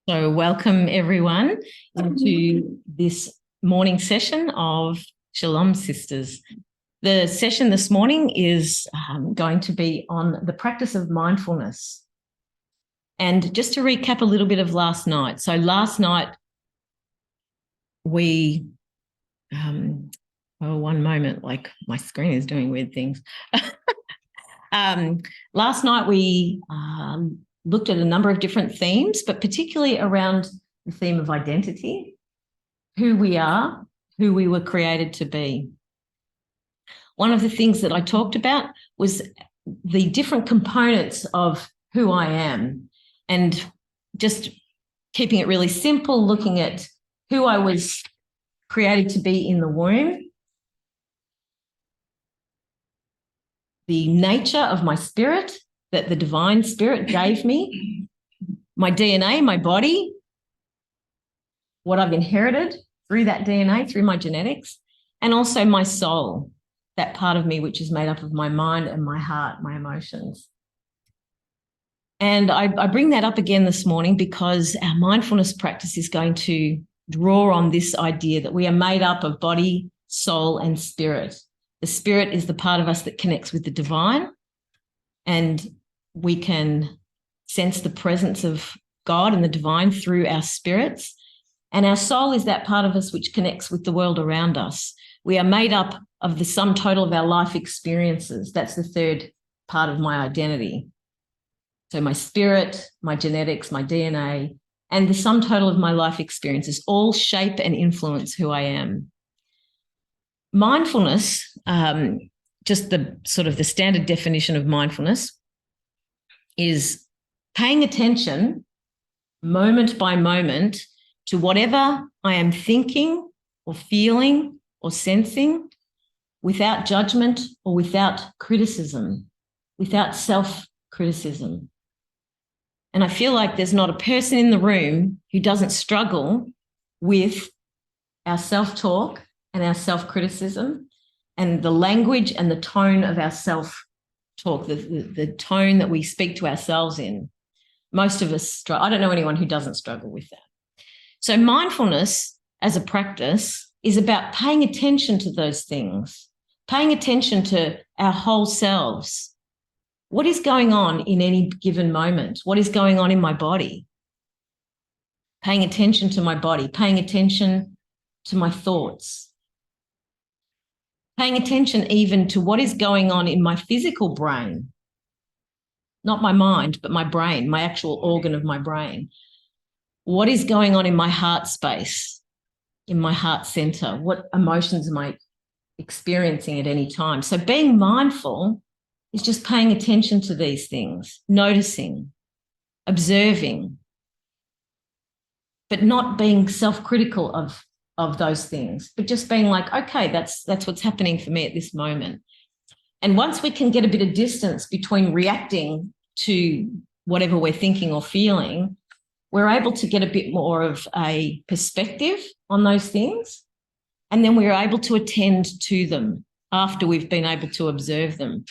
So welcome everyone into this morning session of Shalom Sisters. The session this morning is going to be on the practice of mindfulness. And just to recap a little bit of last night. So last night we, one moment, like my screen is doing weird things. Last night we looked at a number of different themes, but particularly around the theme of identity, who we are, who we were created to be. One of the things that I talked about was the different components of who I am, and just keeping it really simple, looking at who I was created to be in the womb, the nature of my spirit that the divine spirit gave me, my DNA, my body, what I've inherited through that DNA, through my genetics, and also my soul, that part of me which is made up of my mind and my heart, my emotions. And I bring that up again this morning because our mindfulness practice is going to draw on this idea that we are made up of body, soul, and spirit. The spirit is the part of us that connects with the divine, and we can sense the presence of God and the divine through our spirits. And our soul is that part of us which connects with the world around us. We are made up of the sum total of our life experiences. That's the third part of my identity. So my spirit, my genetics, my DNA, and the sum total of my life experiences all shape and influence who I am. Mindfulness, just the sort of the standard definition of mindfulness, is paying attention moment by moment to whatever I am thinking or feeling or sensing without judgment or without criticism, without self-criticism. And I feel like there's not a person in the room who doesn't struggle with our self-talk and our self-criticism and the language and the tone of our self-talk, the tone that we speak to ourselves in. Most of us struggle. I don't know anyone who doesn't struggle with that. So mindfulness as a practice is about paying attention to those things, paying attention to our whole selves. What is going on in any given moment? What is going on in my body? Paying attention to my body, paying attention to my thoughts, paying attention even to what is going on in my physical brain, not my mind, but my brain, my actual organ of my brain. What is going on in my heart space, in my heart center? What emotions am I experiencing at any time? So being mindful is just paying attention to these things, noticing, observing, but not being self-critical of those things, but just being like, okay, that's what's happening for me at this moment. And once we can get a bit of distance between reacting to whatever we're thinking or feeling, we're able to get a bit more of a perspective on those things. And then we're able to attend to them after we've been able to observe them.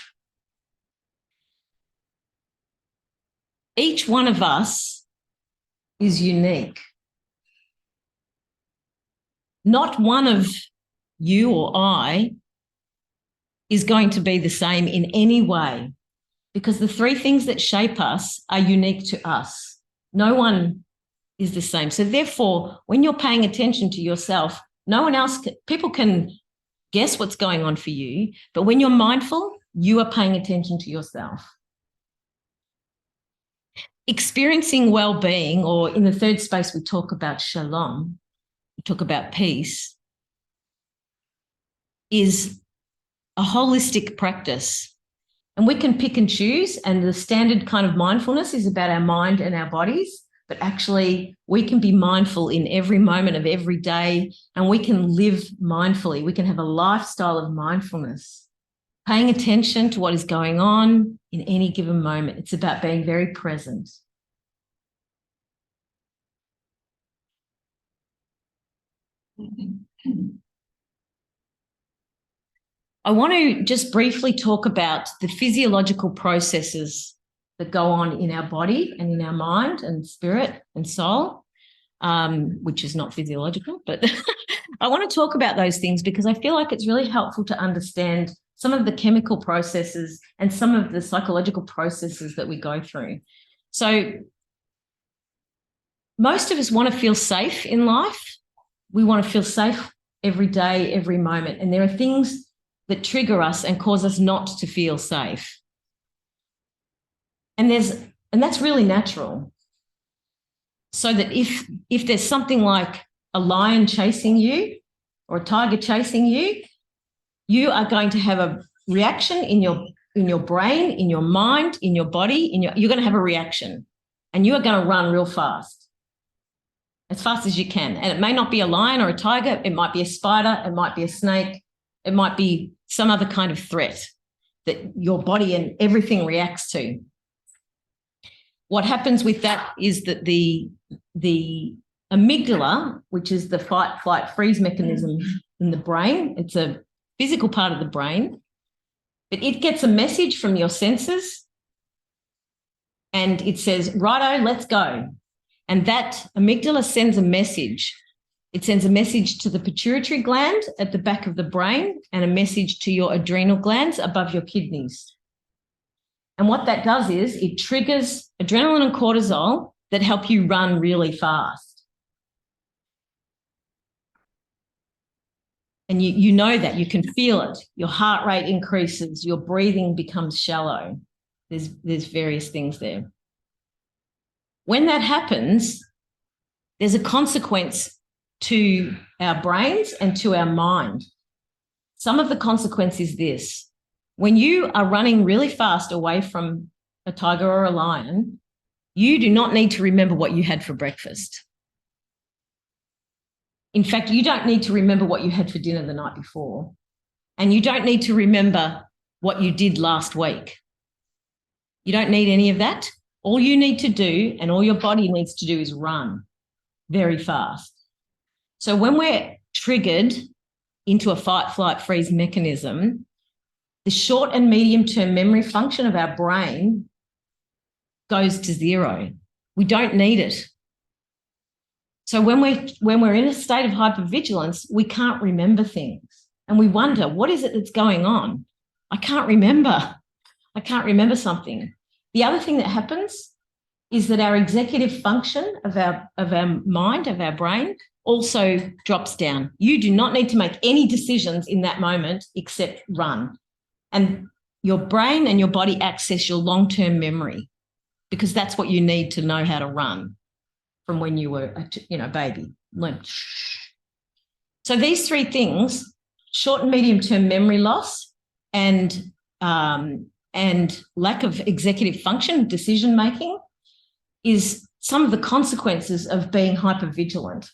Each one of us is unique. Not one of you or I is going to be the same in any way, because the three things that shape us are unique to us. No one is the same. So therefore, when you're paying attention to yourself, no one else, people can guess what's going on for you, but when you're mindful, you are paying attention to yourself. Experiencing well-being, or in the third space, we talk about shalom, we talk about peace, is a holistic practice. And we can pick and choose, and the standard kind of mindfulness is about our mind and our bodies, but actually we can be mindful in every moment of every day, and we can live mindfully. We can have a lifestyle of mindfulness, paying attention to what is going on in any given moment. It's about being very present. I want to just briefly talk about the physiological processes that go on in our body and in our mind and spirit and soul, which is not physiological, but I want to talk about those things because I feel like it's really helpful to understand some of the chemical processes and some of the psychological processes that we go through. So most of us want to feel safe in life. We want to feel safe every day, every moment. And there are things that trigger us and cause us not to feel safe. And that's really natural. So that if there's something like a lion chasing you or a tiger chasing you, you are going to have a reaction in your brain, in your mind, in your body, you're going to have a reaction, and you are going to run real fast as you can. And it may not be a lion or a tiger, it might be a spider, it might be a snake, it might be some other kind of threat that your body and everything reacts to. What happens with that is that the amygdala, which is the fight, flight, freeze mechanism in the brain, it's a physical part of the brain, but it gets a message from your senses and it says, righto, let's go. And that amygdala sends a message. It sends a message to the pituitary gland at the back of the brain and a message to your adrenal glands above your kidneys. And what that does is it triggers adrenaline and cortisol that help you run really fast. And you know that, you can feel it. Your heart rate increases, your breathing becomes shallow. There's various things there. When that happens, there's a consequence to our brains and to our mind. Some of the consequence is this. When you are running really fast away from a tiger or a lion, you do not need to remember what you had for breakfast. In fact, you don't need to remember what you had for dinner the night before. And you don't need to remember what you did last week. You don't need any of that. All you need to do and all your body needs to do is run very fast. So when we're triggered into a fight, flight, freeze mechanism, the short and medium-term memory function of our brain goes to zero. We don't need it. So when we're in a state of hypervigilance, we can't remember things. And we wonder, what is it that's going on? I can't remember something. The other thing that happens is that our executive function of our mind, of our brain, also drops down. You do not need to make any decisions in that moment except run. And your brain and your body access your long-term memory because that's what you need to know how to run from when you were a baby. So these three things, short and medium-term memory loss and lack of executive function, decision-making, is some of the consequences of being hypervigilant.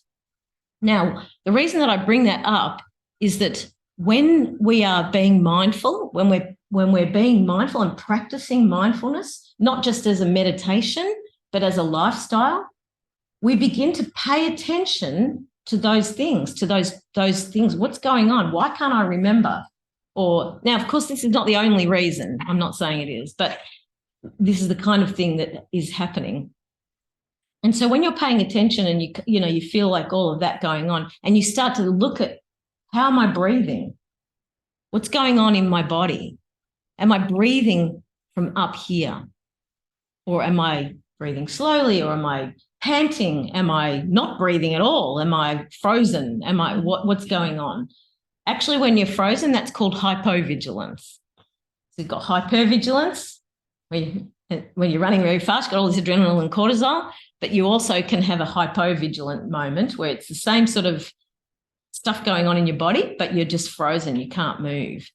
Now, the reason that I bring that up is that when we are being mindful, when we're being mindful and practicing mindfulness, not just as a meditation, but as a lifestyle, we begin to pay attention to those things, What's going on? Why can't I remember? Or now, of course, this is not the only reason. I'm not saying it is, but this is the kind of thing that is happening. And so when you're paying attention and you feel like all of that going on, and you start to look at, how am I breathing? What's going on in my body? Am I breathing from up here? Or am I breathing slowly? Or am I panting? Am I not breathing at all? Am I frozen? What's going on? Actually, when you're frozen, that's called hypovigilance. So you've got hypervigilance, when you're running very fast, you've got all this adrenaline and cortisol, but you also can have a hypovigilant moment where it's the same sort of stuff going on in your body, but you're just frozen, you can't move.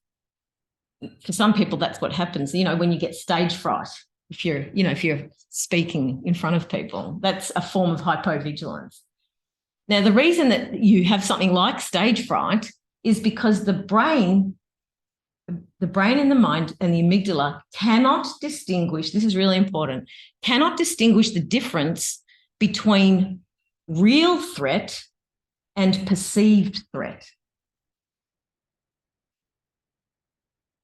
For some people, that's what happens, when you get stage fright, if you're speaking in front of people, that's a form of hypovigilance. Now, the reason that you have something like stage fright is because the brain and the mind and the amygdala cannot distinguish, this is really important, cannot distinguish the difference between real threat and perceived threat.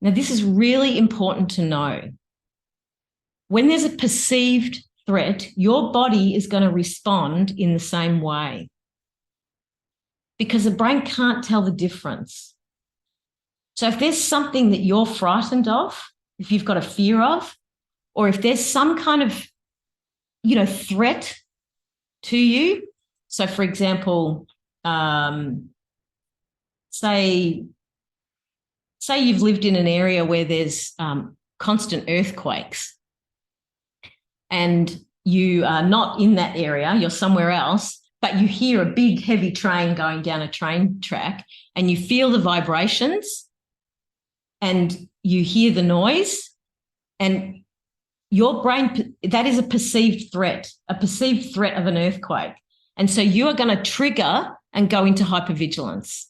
Now, this is really important to know. When there's a perceived threat, your body is going to respond in the same way because the brain can't tell the difference. So if there's something that you're frightened of, if you've got a fear of, or if there's some kind of, threat to you. So, for example, say you've lived in an area where there's constant earthquakes and you are not in that area, you're somewhere else, but you hear a big, heavy train going down a train track and you feel the vibrations and you hear the noise, and your brain, that is a perceived threat of an earthquake. And so you are going to trigger and go into hypervigilance.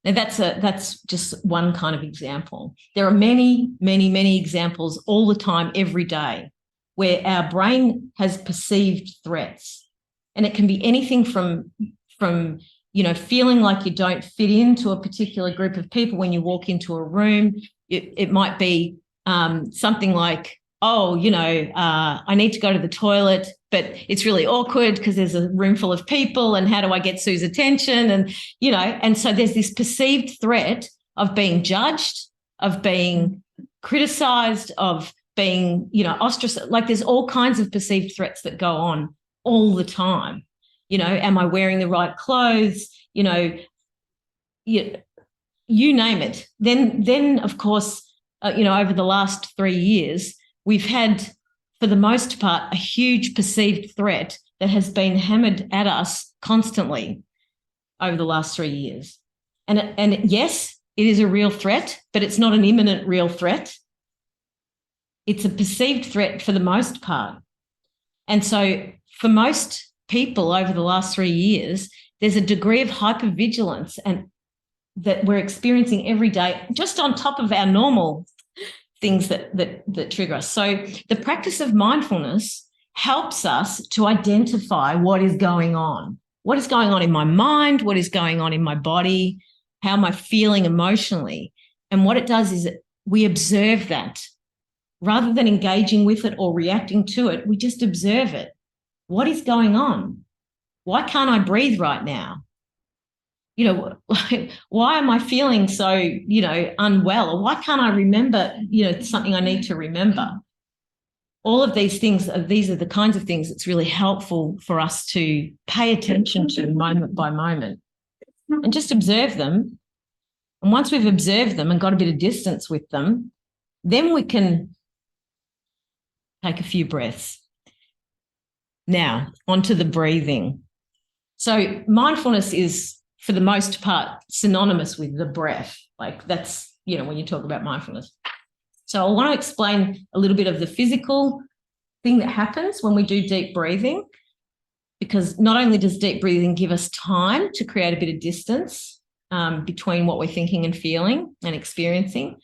Now, that's just one kind of example. There are many, many, many examples all the time, every day, where our brain has perceived threats. And it can be anything from feeling like you don't fit into a particular group of people when you walk into a room. It might be something like, I need to go to the toilet, but it's really awkward because there's a room full of people, and how do I get Sue's attention? And, and so there's this perceived threat of being judged, of being criticized, of being, ostracized. Like, there's all kinds of perceived threats that go on all the time. Am I wearing the right clothes? You name it. Then of course, over the last 3 years, we've had, for the most part, a huge perceived threat that has been hammered at us constantly over the last 3 years. And yes, it is a real threat, but it's not an imminent real threat. It's a perceived threat for the most part. And so for most people over the last 3 years, there's a degree of hypervigilance and that we're experiencing every day, just on top of our normal things that trigger us. So the practice of mindfulness helps us to identify what is going on. What is going on in my mind? What is going on in my body? How am I feeling emotionally? And what it does is we observe that. Rather than engaging with it or reacting to it, we just observe it. What is going on? Why can't I breathe right now? Why am I feeling so, unwell? Or why can't I remember, something I need to remember? All of these things, these are the kinds of things that's really helpful for us to pay attention to moment by moment and just observe them. And once we've observed them and got a bit of distance with them, then we can take a few breaths. Now, onto the breathing. So mindfulness is, for the most part, synonymous with the breath. Like, that's, when you talk about mindfulness. So I want to explain a little bit of the physical thing that happens when we do deep breathing, because not only does deep breathing give us time to create a bit of distance between what we're thinking and feeling and experiencing,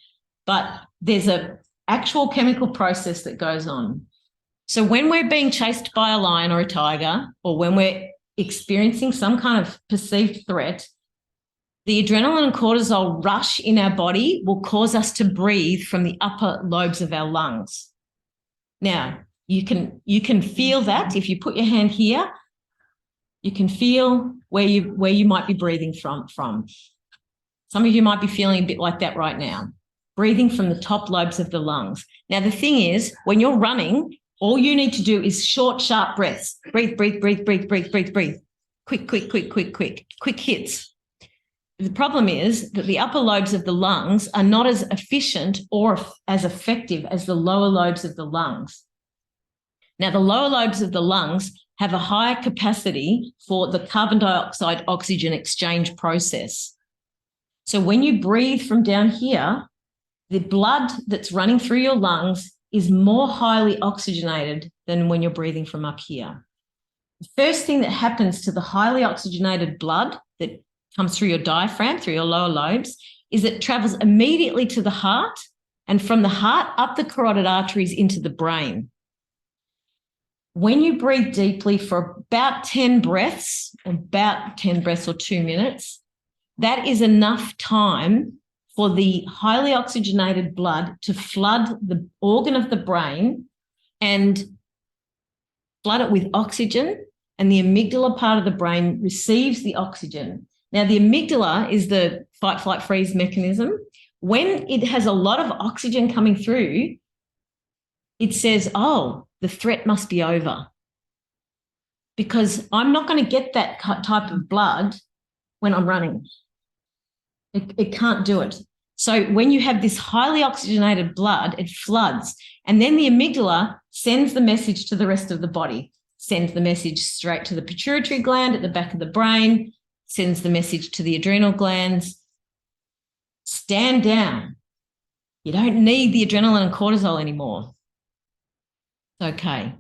but there's an actual chemical process that goes on. So when we're being chased by a lion or a tiger, or when we're experiencing some kind of perceived threat, the adrenaline and cortisol rush in our body will cause us to breathe from the upper lobes of our lungs. Now, you can feel that if you put your hand here, you can feel where you might be breathing from. Some of you might be feeling a bit like that right now, breathing from the top lobes of the lungs. Now, the thing is, when you're running, all you need to do is short, sharp breaths. Breathe, breathe, breathe, breathe, breathe, breathe, breathe. Quick, quick, quick, quick, quick. Quick hits. The problem is that the upper lobes of the lungs are not as efficient or as effective as the lower lobes of the lungs. Now, the lower lobes of the lungs have a higher capacity for the carbon dioxide oxygen exchange process. So when you breathe from down here, the blood that's running through your lungs is more highly oxygenated than when you're breathing from up here. The first thing that happens to the highly oxygenated blood that comes through your diaphragm, through your lower lobes, is it travels immediately to the heart, and from the heart up the carotid arteries into the brain. When you breathe deeply for about 10 breaths or 2 minutes, that is enough time for the highly oxygenated blood to flood the organ of the brain and flood it with oxygen, and the amygdala part of the brain receives the oxygen. Now, the amygdala is the fight, flight, freeze mechanism. When it has a lot of oxygen coming through, it says, oh, the threat must be over, because I'm not going to get that type of blood when I'm running. It can't do it. So when you have this highly oxygenated blood, it floods, and then the amygdala sends the message to the rest of the body, sends the message straight to the pituitary gland at the back of the brain, sends the message to the adrenal glands. Stand down. You don't need the adrenaline and cortisol anymore. It's okay.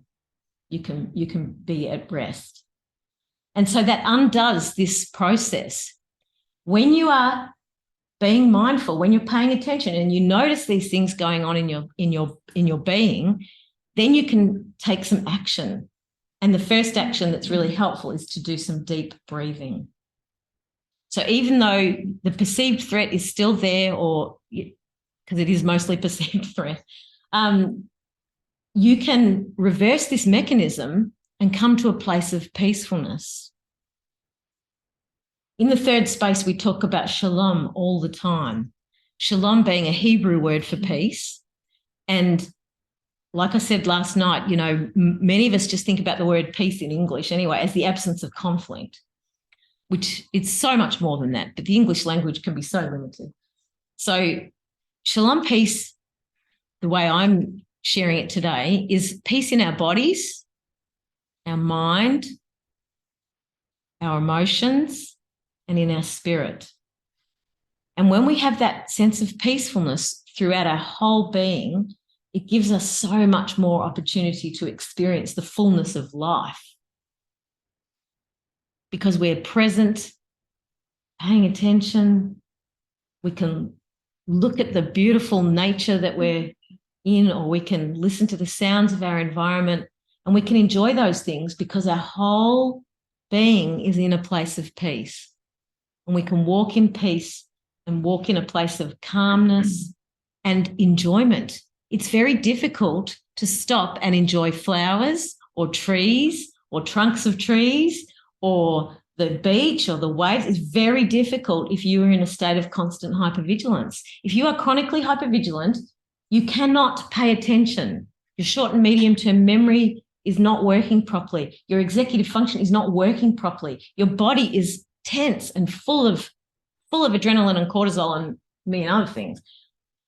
You can be at rest. And so that undoes this process. When you are being mindful, when you're paying attention and you notice these things going on in your being, then you can take some action. And the first action that's really helpful is to do some deep breathing. So even though the perceived threat is still there, or because it is mostly perceived threat, you can reverse this mechanism and come to a place of peacefulness. In the third space, we talk about shalom all the time. Shalom being a Hebrew word for peace. And like I said last night, many of us just think about the word peace in English anyway as the absence of conflict, which it's so much more than that, but the English language can be so limited. So shalom peace, the way I'm sharing it today, is peace in our bodies, our mind, our emotions, and in our spirit. And when we have that sense of peacefulness throughout our whole being, it gives us so much more opportunity to experience the fullness of life, because we're present, paying attention. We can look at the beautiful nature that we're in, or we can listen to the sounds of our environment, and we can enjoy those things because our whole being is in a place of peace. And we can walk in peace and walk in a place of calmness and enjoyment. It's very difficult to stop and enjoy flowers or trees or trunks of trees or the beach or the waves. It's very difficult if you are in a state of constant hypervigilance. If you are chronically hypervigilant, you cannot pay attention. Your short and medium-term memory is not working properly. Your executive function is not working properly. Your body is tense and full of adrenaline and cortisol and a million other things.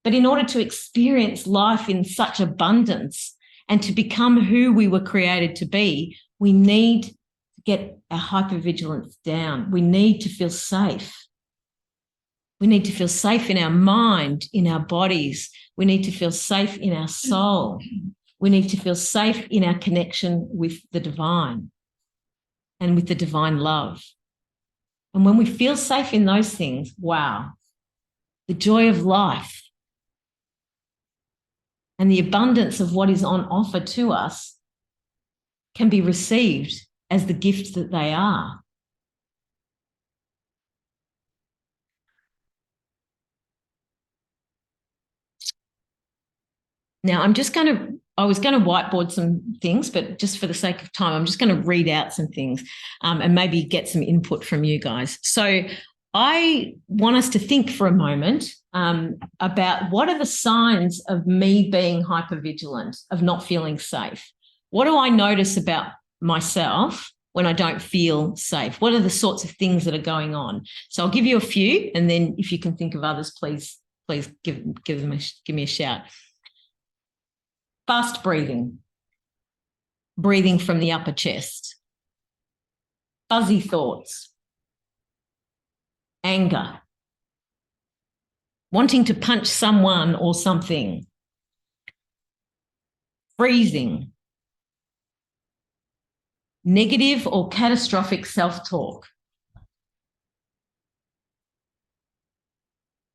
But in order to experience life in such abundance and to become who we were created to be, we need to get our hypervigilance down. We need to feel safe. We need to feel safe in our mind, in our bodies. We need to feel safe in our soul. We need to feel safe in our connection with the divine and with the divine love. And when we feel safe in those things, wow, the joy of life and the abundance of what is on offer to us can be received as the gift that they are. Now, I was going to whiteboard some things, but just for the sake of time, I'm just going to read out some things and maybe get some input from you guys. So I want us to think for a moment about what are the signs of me being hypervigilant, of not feeling safe. What do I notice about myself when I don't feel safe? What are the sorts of things that are going on? So I'll give you a few, and then if you can think of others, please give me a shout. Fast breathing, breathing from the upper chest, fuzzy thoughts, anger, wanting to punch someone or something, freezing, negative or catastrophic self-talk.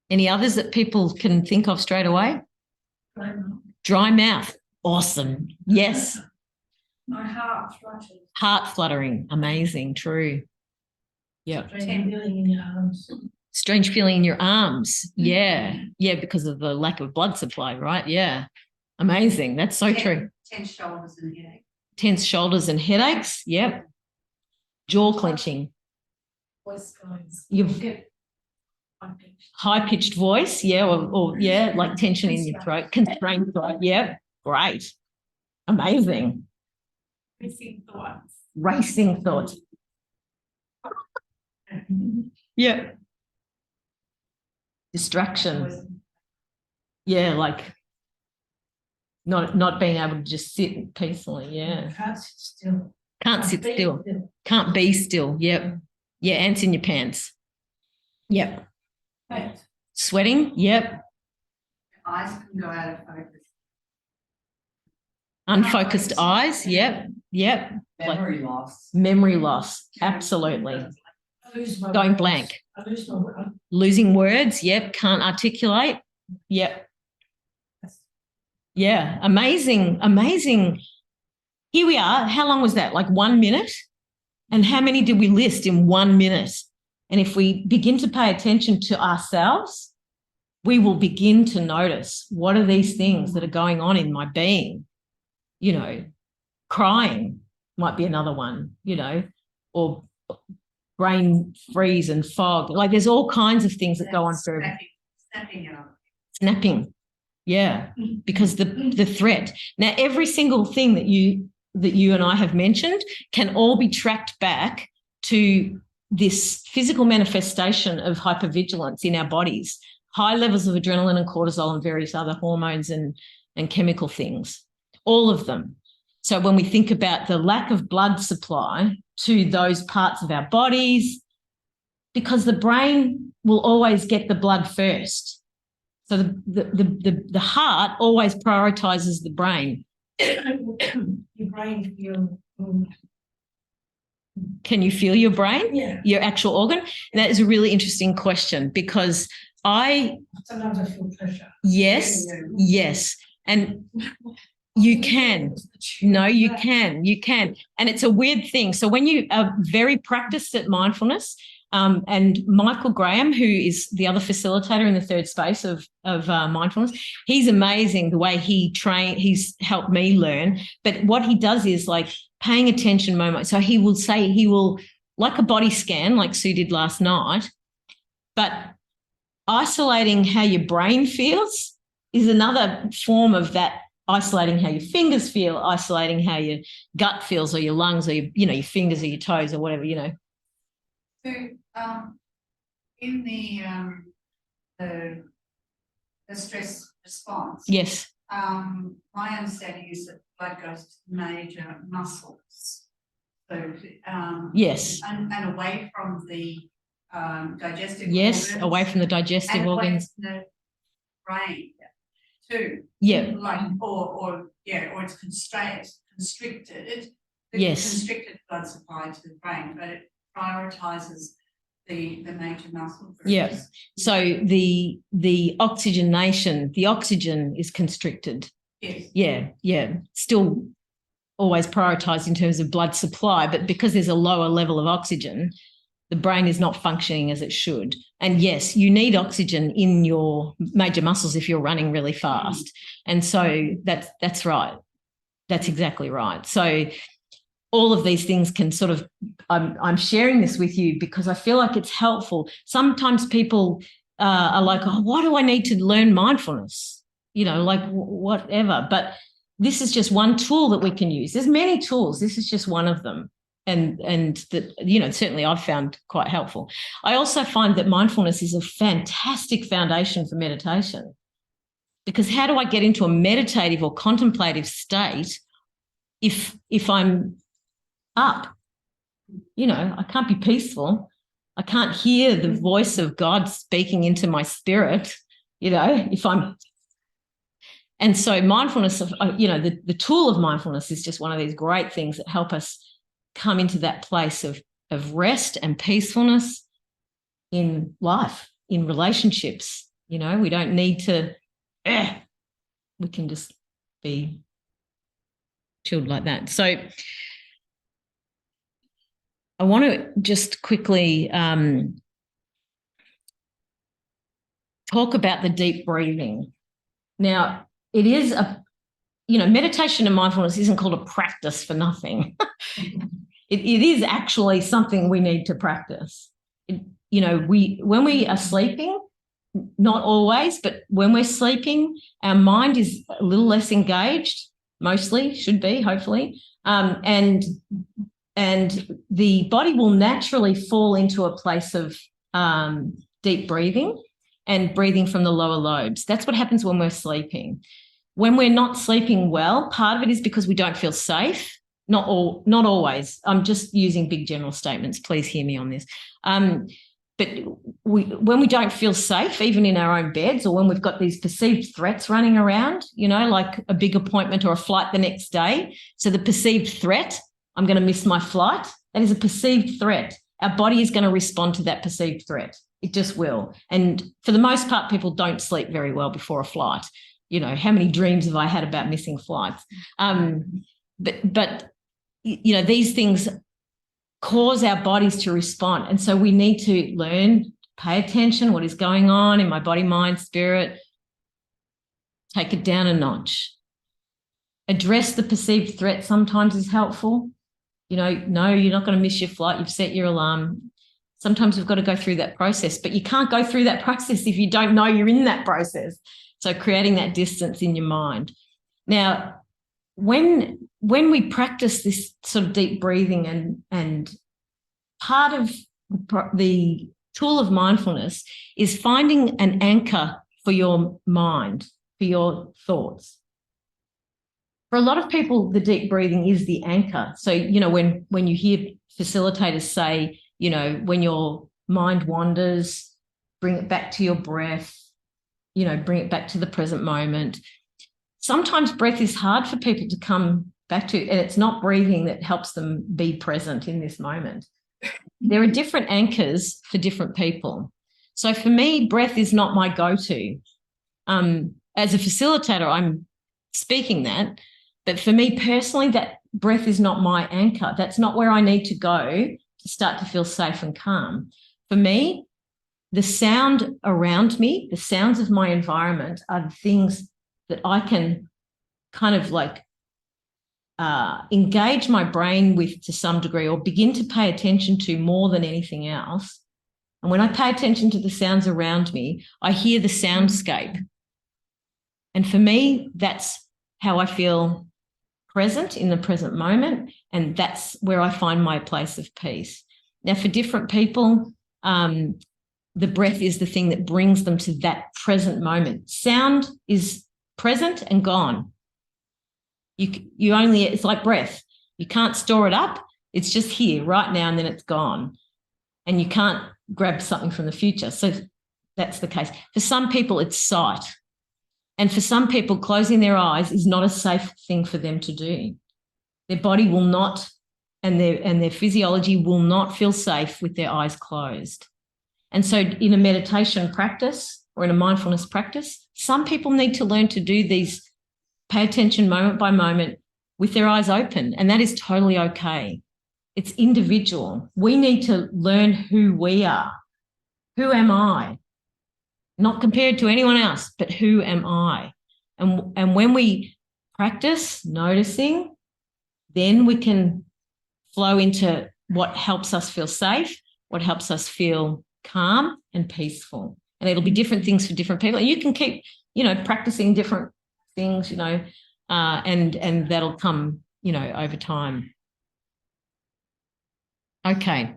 Any others that people can think of straight away? Dry mouth. Awesome. Yes. My heart flutters. Heart fluttering. Amazing. True. Yeah. Strange feeling in your arms. Strange feeling in your arms. Yeah. Yeah, because of the lack of blood supply, right? Yeah. Amazing. That's so true. Tense shoulders and headache. tense shoulders and headaches. Yep. Jaw clenching. Voice lines. You've Get high-pitched voice, yeah, or yeah, like tension in your throat, constrained throat. Yep. Great. Amazing. racing thoughts. Racing thoughts. Yep. Distraction. Yeah, like not being able to just sit peacefully. Yeah. Can't sit still. Can't sit still. Can't be still. Yep. Yeah, ants in your pants. Yep. Right. Sweating. Yep. Eyes can go out of focus. Unfocused eyes. Yep. Yep. Memory loss. Memory loss. Absolutely. I lose my Going words. blank. I lose my word. Losing words. Yep. Can't articulate. Yep. Yeah. Amazing. Amazing. Here we are. How long was that? Like 1 minute? And how many did we list in 1 minute? And if we begin to pay attention to ourselves, we will begin to notice, what are these things that are going on in my being? You know, crying might be another one, you know, or brain freeze and fog. Like there's all kinds of things that go on for snapping. Yeah, because the threat. Now, every single thing that you and I have mentioned can all be tracked back to this physical manifestation of hypervigilance in our bodies, high levels of adrenaline and cortisol and various other hormones and chemical things, all of them. So when we think about the lack of blood supply to those parts of our bodies, because the brain will always get the blood first. So the heart always prioritizes the brain. Your brain feel. Can you feel your brain? Yeah. Your actual organ? And that is a really interesting question because Sometimes I feel pressure. yes, yes. And you can. No, you can. You can. And it's a weird thing. So when you are very practiced at mindfulness, and Michael Graham, who is the other facilitator in the third space of mindfulness, he's amazing the way he's helped me learn. But what he does is like paying attention moment. So he will like a body scan, like Sue did last night, but isolating how your brain feels is another form of that. Isolating how your fingers feel, isolating how your gut feels, or your lungs, or your fingers or your toes, or whatever, So, in the stress response, Yes. my understanding is that blood goes to major muscles. So, Yes. and away from the digestive Yes, organs, away from the digestive and organs. away from the brain too. Yeah. Like or it's constricted. Yes. Constricted blood supply to the brain, but it prioritizes the major muscle groups. Yeah. So the oxygenation, the oxygen is constricted. Yes. Yeah, yeah. Still always prioritized in terms of blood supply, but because there's a lower level of oxygen, the brain is not functioning as it should. And yes, you need oxygen in your major muscles if you're running really fast. And so that's right. That's exactly right. So all of these things can sort of, I'm sharing this with you because I feel like it's helpful. Sometimes people are like, oh, why do I need to learn mindfulness? Like whatever. But this is just one tool that we can use. There's many tools. This is just one of them. And that, certainly I've found quite helpful. I also find that mindfulness is a fantastic foundation for meditation, because how do I get into a meditative or contemplative state if I'm up? I can't be peaceful. I can't hear the voice of God speaking into my spirit, if I'm. And so mindfulness, the tool of mindfulness is just one of these great things that help us come into that place of rest and peacefulness in life, in relationships. We don't need to, we can just be chilled like that. So I want to just quickly talk about the deep breathing. Now, it is meditation and mindfulness isn't called a practice for nothing. It is actually something we need to practice. When we are sleeping, not always, but when we're sleeping, our mind is a little less engaged, mostly, should be, hopefully. And the body will naturally fall into a place of deep breathing and breathing from the lower lobes. That's what happens when we're sleeping. When we're not sleeping well, part of it is because we don't feel safe. Not always. I'm just using big general statements. Please hear me on this. But when we don't feel safe, even in our own beds, or when we've got these perceived threats running around, like a big appointment or a flight the next day. So the perceived threat, I'm going to miss my flight, that is a perceived threat. Our body is going to respond to that perceived threat. It just will. And for the most part, people don't sleep very well before a flight. How many dreams have I had about missing flights? But these things cause our bodies to respond. And so we need to learn, pay attention, what is going on in my body, mind, spirit, take it down a notch. Address the perceived threat sometimes is helpful. No, you're not going to miss your flight. You've set your alarm. Sometimes we've got to go through that process, but you can't go through that process if you don't know you're in that process. So creating that distance in your mind. Now, when we practice this sort of deep breathing and part of the tool of mindfulness is finding an anchor for your mind, for your thoughts. For a lot of people, the deep breathing is the anchor. So, when you hear facilitators say, when your mind wanders, bring it back to your breath, bring it back to the present moment. Sometimes breath is hard for people to come back to, and it's not breathing that helps them be present in this moment. There are different anchors for different people. So for me, breath is not my go-to. As a facilitator, I'm speaking that, but for me personally, that breath is not my anchor. That's not where I need to go to start to feel safe and calm. For me, the sound around me, the sounds of my environment are the things that I can kind of engage my brain with to some degree, or begin to pay attention to more than anything else. And when I pay attention to the sounds around me, I hear the soundscape. And for me, that's how I feel present in the present moment. And that's where I find my place of peace. Now, for different people, the breath is the thing that brings them to that present moment. Sound is present and gone. It's like breath. You can't store it up. It's just here right now, and then it's gone. And you can't grab something from the future. So that's the case. For some people, it's sight. And for some people, closing their eyes is not a safe thing for them to do. Their body will not, and their physiology will not feel safe with their eyes closed. And so in a meditation practice or in a mindfulness practice, some people need to learn to do these, pay attention moment by moment with their eyes open, and that is totally okay. It's individual. We need to learn who we are. Who am I? Not compared to anyone else, but who am I? And when we practice noticing, then we can flow into what helps us feel safe, what helps us feel calm and peaceful. And it'll be different things for different people. And you can keep, practicing different things, and that'll come, over time. Okay.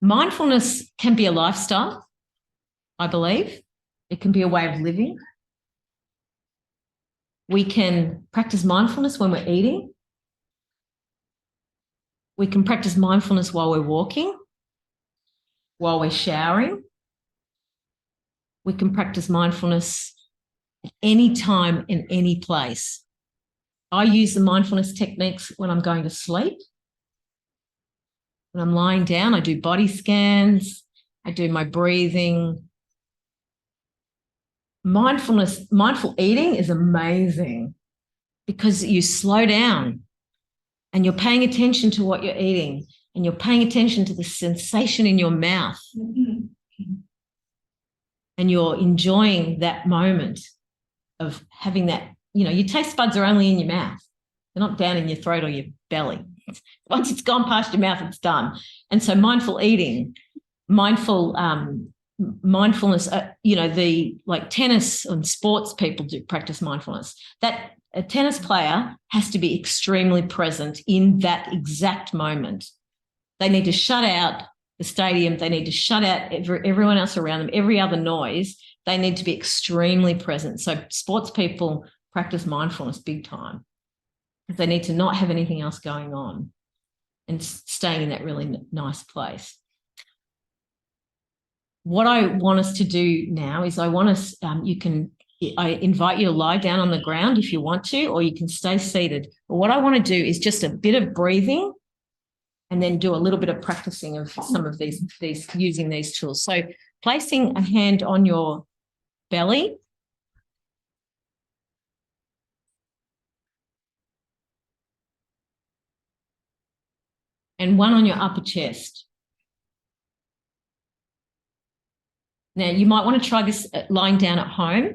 Mindfulness can be a lifestyle, I believe. It can be a way of living. We can practice mindfulness when we're eating. We can practice mindfulness while we're walking, while we're showering. We can practice mindfulness at any time, in any place. I use the mindfulness techniques when I'm going to sleep. When I'm lying down, I do body scans. I do my breathing. Mindful eating is amazing because you slow down and you're paying attention to what you're eating. and you're paying attention to the sensation in your mouth, and you're enjoying that moment of having that, your taste buds are only in your mouth. They're not down in your throat or your belly. Once it's gone past your mouth, it's done. And so mindful eating, mindfulness, the like tennis and sports people do practice mindfulness. That a tennis player has to be extremely present in that exact moment. They need to shut out the stadium. They need to shut out everyone else around them, every other noise. They need to be extremely present. So sports people practice mindfulness big time. They need to not have anything else going on and staying in that really nice place. What I want us to do now is I invite you to lie down on the ground if you want to, or you can stay seated. But what I want to do is just a bit of breathing and then do a little bit of practicing of some of these using these tools. So placing a hand on your belly, and one on your upper chest. Now, you might want to try this lying down at home.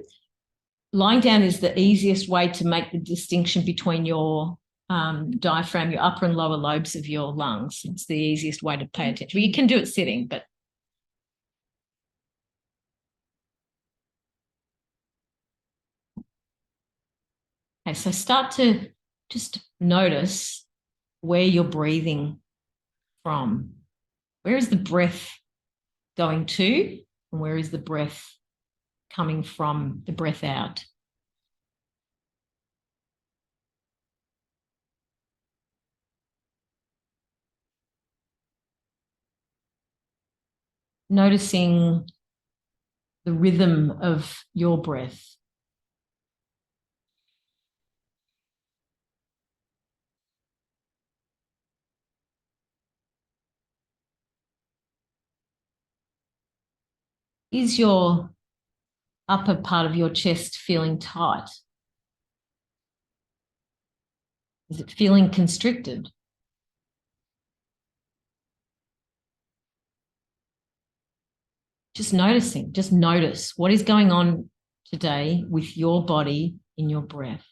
Lying down is the easiest way to make the distinction between your diaphragm, your upper and lower lobes of your lungs. It's the easiest way to pay attention. Well, you can do it sitting, but okay, so start to just notice where you're breathing from. Where is the breath going to, and where is the breath coming from, the breath out? Noticing the rhythm of your breath. Is your upper part of your chest feeling tight? Is it feeling constricted? Just noticing, just notice what is going on today with your body in your breath.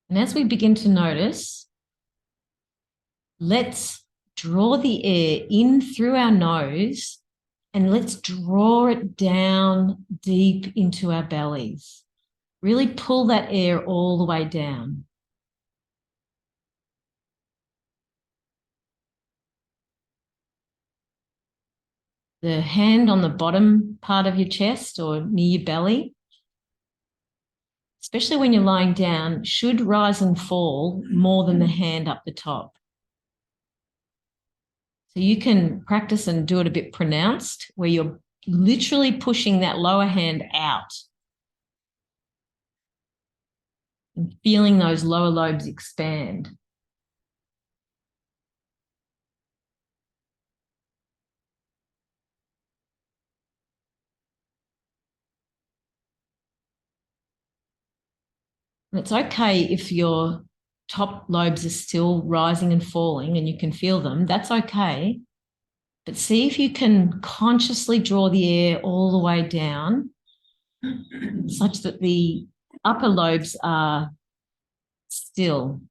And as we begin to notice, let's draw the air in through our nose and let's draw it down deep into our bellies. Really pull that air all the way down. The hand on the bottom part of your chest or near your belly, especially when you're lying down, should rise and fall more than the hand up the top. So you can practice and do it a bit pronounced, where you're literally pushing that lower hand out and feeling those lower lobes expand. And it's okay if your top lobes are still rising and falling and you can feel them, that's okay. But see if you can consciously draw the air all the way down such that the upper lobes are still.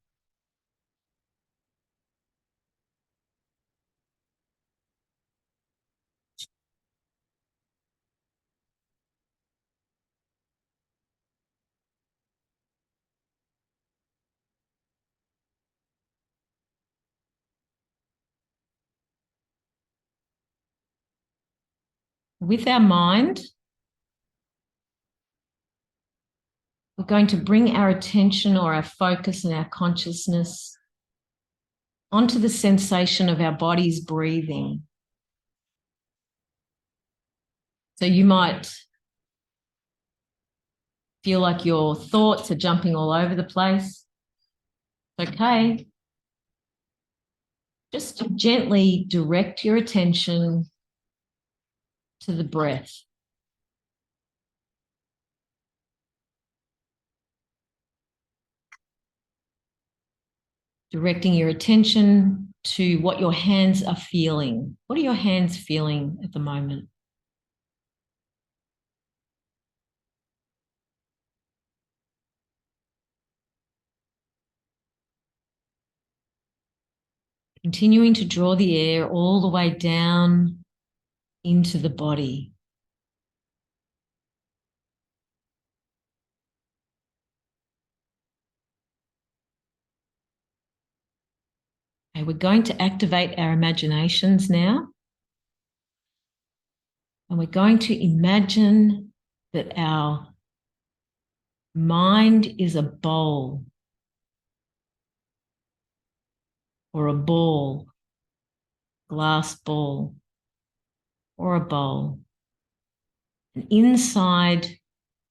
With our mind, we're going to bring our attention or our focus and our consciousness onto the sensation of our body's breathing. So you might feel like your thoughts are jumping all over the place. Okay. Just gently direct your attention to the breath. Directing your attention to what your hands are feeling. What are your hands feeling at the moment? Continuing to draw the air all the way down into the body. Okay, we're going to activate our imaginations now. And we're going to imagine that our mind is a bowl or a ball, glass ball or a bowl. And inside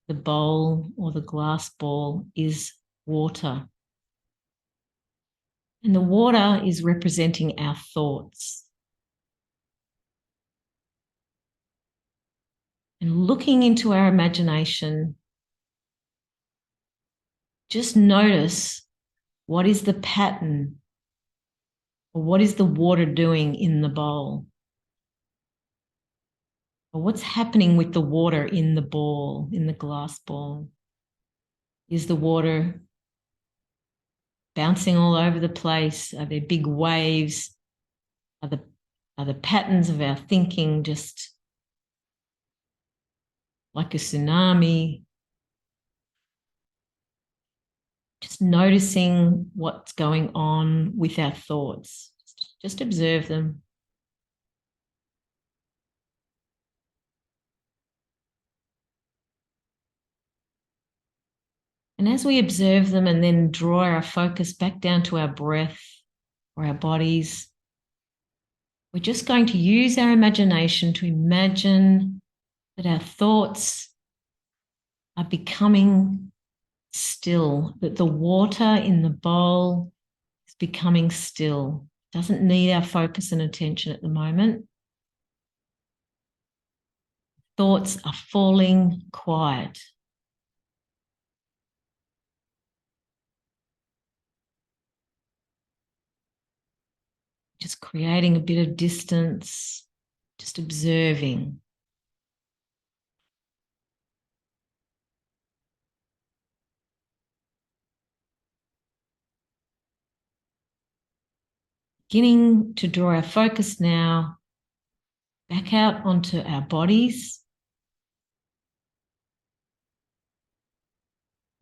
the bowl or the glass ball is water. And the water is representing our thoughts. And looking into our imagination, just notice what is the pattern or what is the water doing in the bowl? Or what's happening with the water in the ball, in the glass ball? Is the water bouncing all over the place? Are there big waves? Are the patterns of our thinking just like a tsunami? Just noticing what's going on with our thoughts. Just observe them. And as we observe them and then draw our focus back down to our breath or our bodies, we're just going to use our imagination to imagine that our thoughts are becoming still, that the water in the bowl is becoming still. It doesn't need our focus and attention at the moment. Thoughts are falling quiet. Just creating a bit of distance, just observing. Beginning to draw our focus now back out onto our bodies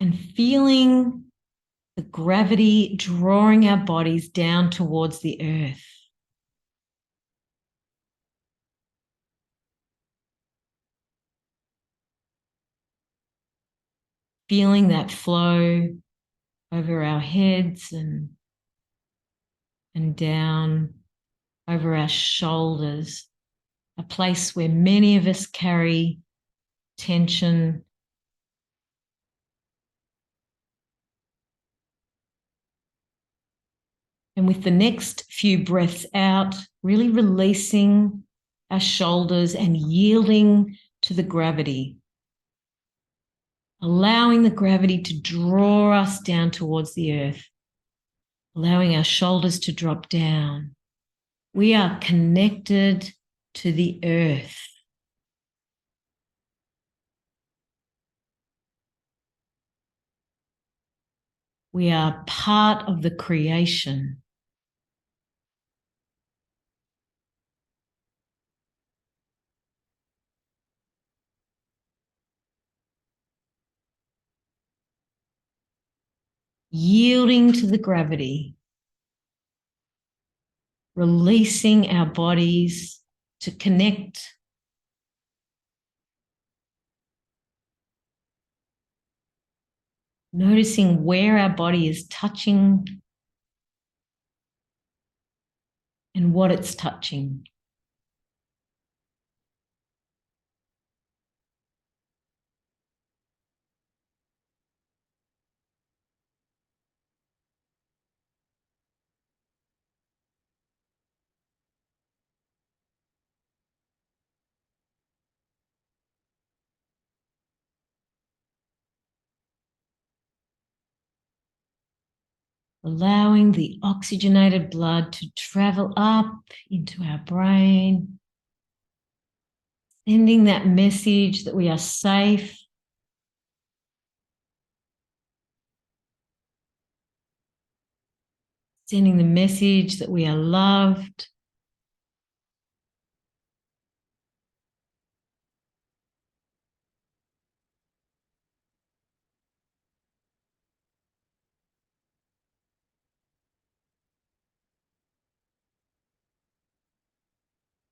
and feeling the gravity drawing our bodies down towards the earth. Feeling that flow over our heads and down over our shoulders, a place where many of us carry tension. And with the next few breaths out, really releasing our shoulders and yielding to the gravity. Allowing the gravity to draw us down towards the earth. Allowing our shoulders to drop down. We are connected to the earth. We are part of the creation. Yielding to the gravity, releasing our bodies to connect. Noticing where our body is touching and what it's touching. allowing the oxygenated blood to travel up into our brain, sending that message that we are safe, sending the message that we are loved.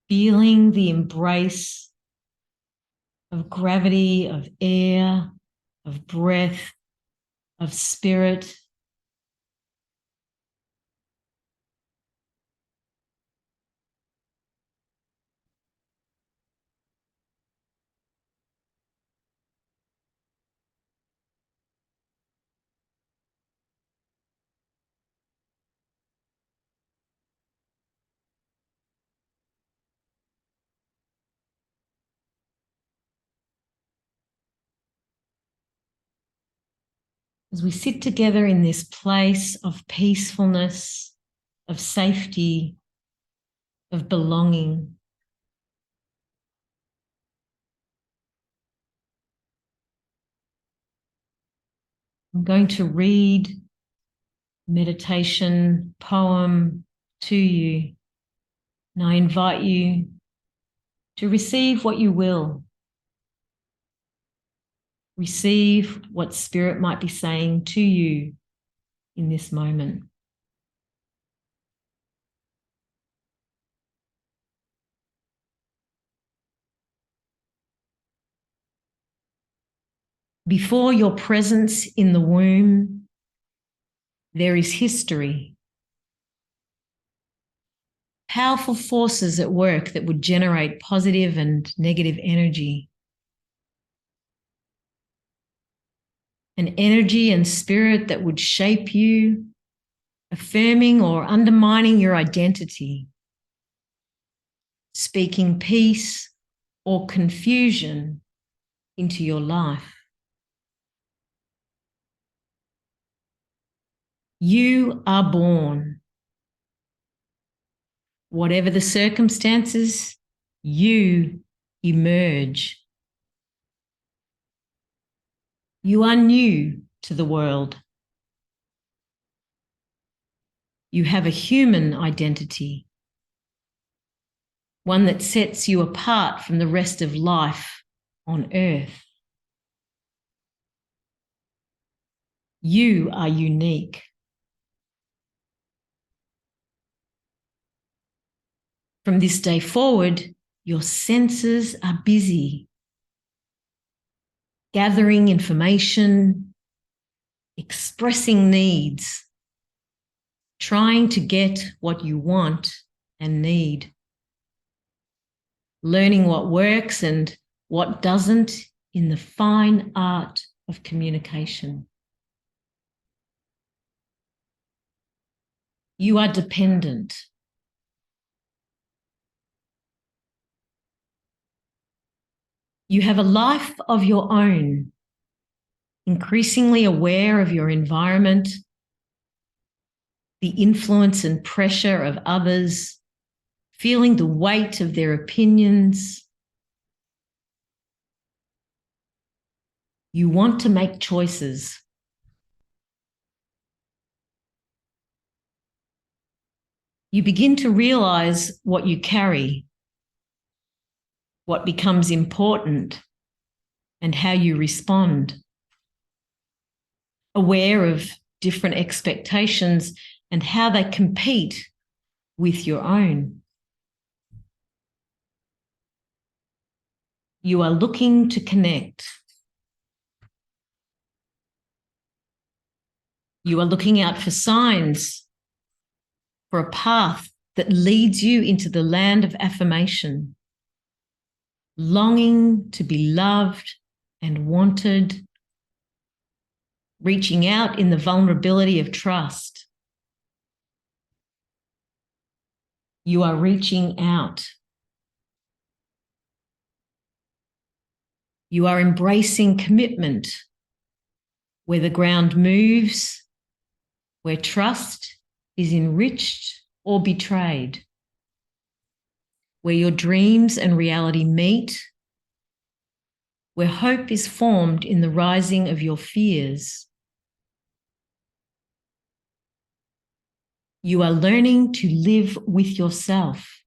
Feeling the embrace of gravity, of air, of breath, of spirit. As we sit together in this place of peacefulness, of safety, of belonging. I'm going to read meditation poem to you, and I invite you to receive what you will. Receive what Spirit might be saying to you in this moment. Before your presence in the womb, there is history. Powerful forces at work that would generate positive and negative energy. An energy and spirit that would shape you, affirming or undermining your identity, speaking peace or confusion into your life. You are born. Whatever the circumstances, you emerge. You are new to the world. You have a human identity, one that sets you apart from the rest of life on earth. You are unique. From this day forward, your senses are busy, gathering information, expressing needs, trying to get what you want and need, learning what works and what doesn't in the fine art of communication. You are dependent. You have a life of your own, increasingly aware of your environment, the influence and pressure of others, feeling the weight of their opinions. You want to make choices. You begin to realize what you carry, what becomes important, and how you respond. Aware of different expectations and how they compete with your own. You are looking to connect. You are looking out for signs, for a path that leads you into the land of affirmation, longing to be loved and wanted, reaching out in the vulnerability of trust. You are reaching out. You are embracing commitment, where the ground moves where trust is enriched or betrayed, where your dreams and reality meet, where hope is formed in the rising of your fears. You are learning to live with yourself.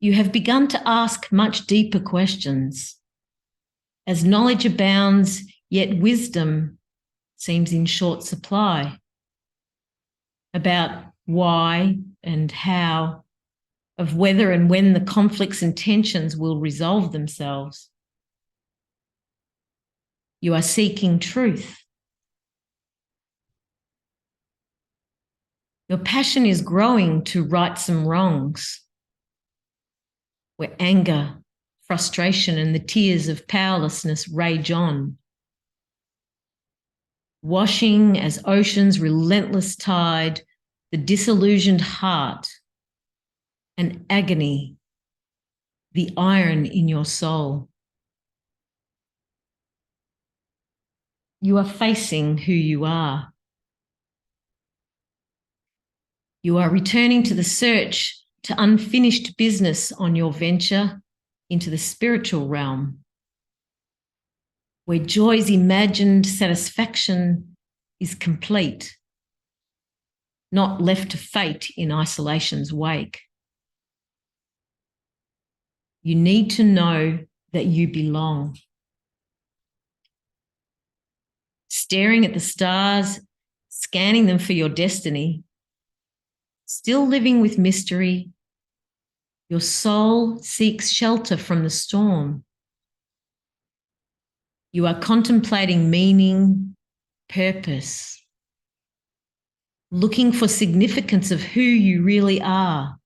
You have begun to ask much deeper questions. As knowledge abounds, yet wisdom seems in short supply about why and how, of whether and when the conflicts and tensions will resolve themselves. You are seeking truth. Your passion is growing to right some wrongs, where anger, frustration, and the tears of powerlessness rage on, washing as ocean's relentless tide the disillusioned heart and agony, the iron in your soul. You are facing who you are. You are returning to the search to unfinished business on your venture into the spiritual realm, where joy's imagined satisfaction is complete, not left to fate in isolation's wake. You need to know that you belong. Staring at the stars, scanning them for your destiny, still living with mystery, your soul seeks shelter from the storm. You are contemplating meaning, purpose, looking for significance of who you really are.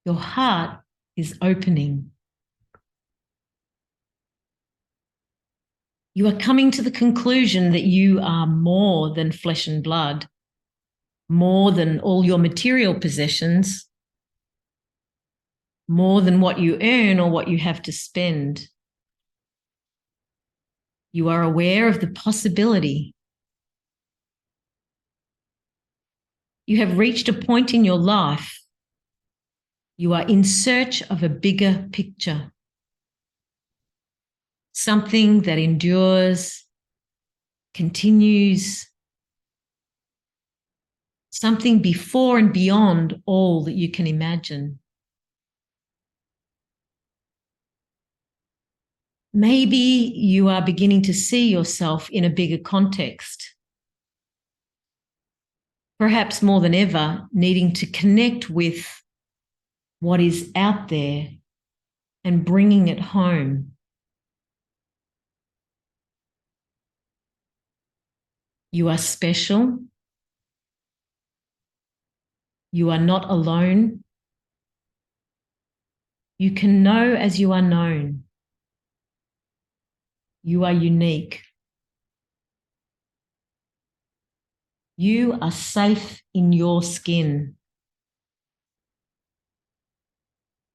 Your heart is opening. You are coming to the conclusion that you are more than flesh and blood, more than all your material possessions, more than what you earn or what you have to spend. You are aware of the possibility. You have reached a point in your life. You are in search of a bigger picture, something that endures, continues, something before and beyond all that you can imagine. Maybe you are beginning to see yourself in a bigger context. Perhaps more than ever, needing to connect with what is out there and bringing it home. You are special. You are not alone. You can know as you are known. You are unique. You are safe in your skin.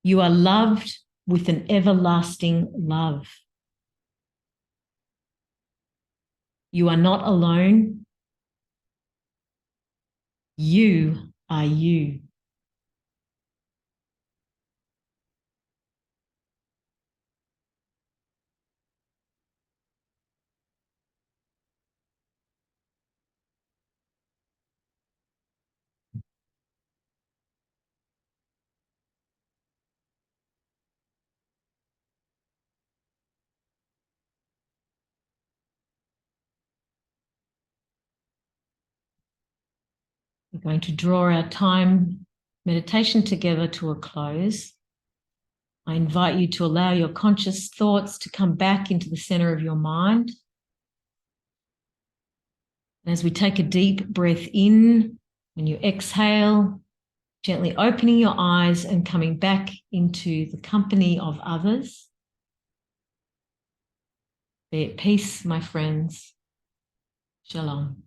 You are loved with an everlasting love. You are not alone. You are you. We're going to draw our time meditation together to a close. I invite you to allow your conscious thoughts to come back into the center of your mind. And as we take a deep breath in, when you exhale, gently opening your eyes and coming back into the company of others. Be at peace, my friends. Shalom.